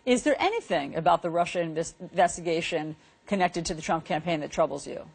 Is there anything about the Russia investigation connected to the Trump campaign that troubles you?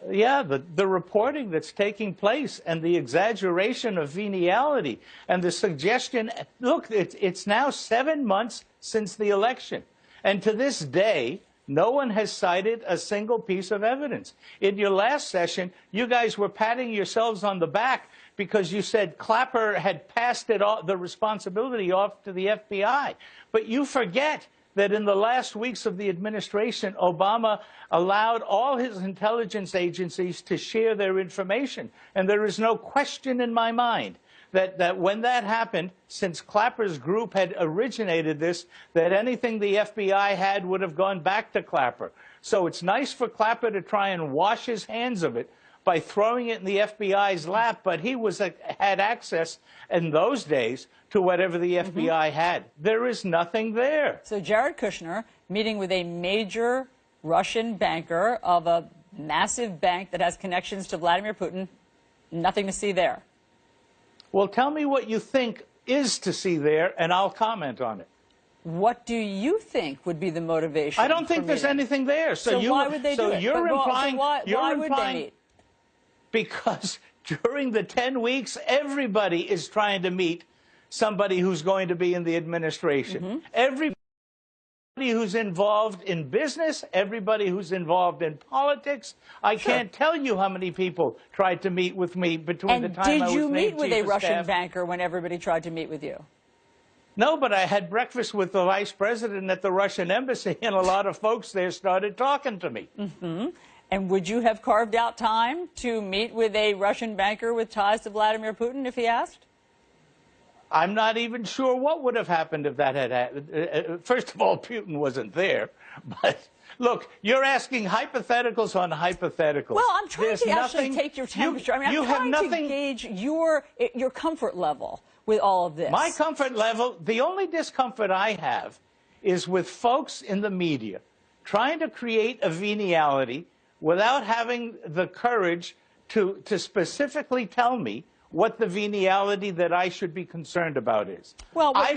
Yeah, the reporting that's taking place and the exaggeration of venality and the suggestion, look, it's now 7 months since the election. And to this day, no one has cited a single piece of evidence. In your last session, you guys were patting yourselves on the back because you said Clapper had passed the responsibility off to the FBI. But you forget that in the last weeks of the administration, Obama allowed all his intelligence agencies to share their information. And there is no question in my mind that when that happened, since Clapper's group had originated this, that anything the FBI had would have gone back to Clapper. So it's nice for Clapper to try and wash his hands of it by throwing it in the FBI's lap, but he had access in those days to whatever the FBI had. There is nothing there. So Jared Kushner meeting with a major Russian banker of a massive bank that has connections to Vladimir Putin, nothing to see there. Well, tell me what you think is to see there, and I'll comment on it. What do you think would be the motivation? I don't think there's anything there. So why would they do it? You're implying, why would they meet? Because during the 10 weeks, everybody is trying to meet somebody who's going to be in the administration. Everybody who's involved in business, everybody who's involved in politics. I can't tell you how many people tried to meet with me between the time I was named chief of staff. And did you meet with a Russian banker when everybody tried to meet with you? No, but I had breakfast with the vice president at the Russian embassy, and a lot of folks there started talking to me. And would you have carved out time to meet with a Russian banker with ties to Vladimir Putin if he asked? I'm not even sure what would have happened if that had happened. First of all, Putin wasn't there. But look, you're asking hypotheticals on hypotheticals. Well, I'm trying to actually take your temperature. I'm trying to gauge your comfort level with all of this. My comfort level, the only discomfort I have is with folks in the media trying to create a venality without having the courage to specifically tell me what the venality that I should be concerned about is. Well, I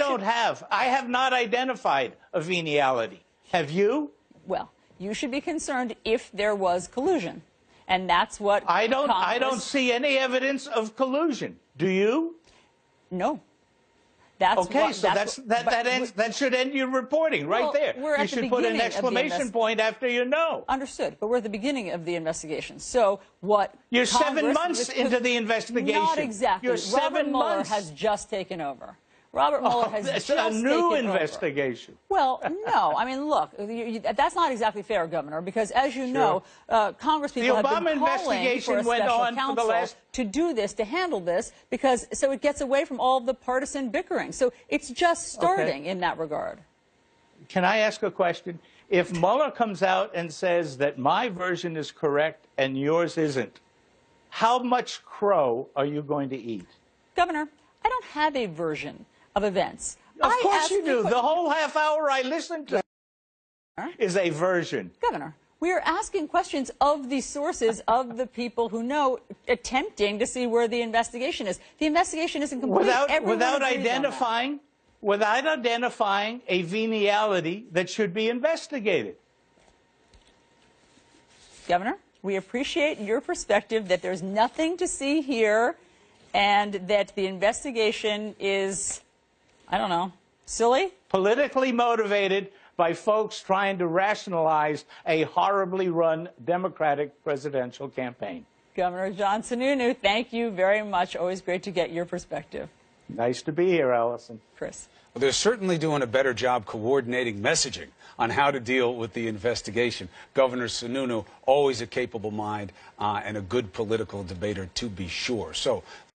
have not identified a venality. Have you? Well, you should be concerned if there was collusion. And that's what I don't see any evidence of collusion. Do you? No. That's okay, so that should end your reporting right there. You should put an exclamation point after you know. Understood, but we're at the beginning of the investigation. So what? You're 7 months into the investigation. Not exactly. You're 7 months. Robert Mueller has just taken over. Robert Mueller has just taken over. It's a new investigation. Well, no. I mean, look, that's not exactly fair, Governor, because as you know, Congress people have been calling for a special counsel to do this, to handle this, so it gets away from all of the partisan bickering. So it's just starting in that regard. Can I ask a question? If Mueller comes out and says that my version is correct and yours isn't, how much crow are you going to eat? Governor, I don't have a version of events. Of course you do. The whole half hour I listened to is a version. Governor, we are asking questions of the sources of the people who know, attempting to see where the investigation is. The investigation isn't complete. Without identifying a venality that should be investigated. Governor, we appreciate your perspective that there's nothing to see here and that the investigation is, I don't know, silly? Politically motivated by folks trying to rationalize a horribly run Democratic presidential campaign. Governor John Sununu, thank you very much. Always great to get your perspective. Nice to be here, Allison. Chris. Well, they're certainly doing a better job coordinating messaging on how to deal with the investigation. Governor Sununu, always a capable mind and a good political debater, to be sure. So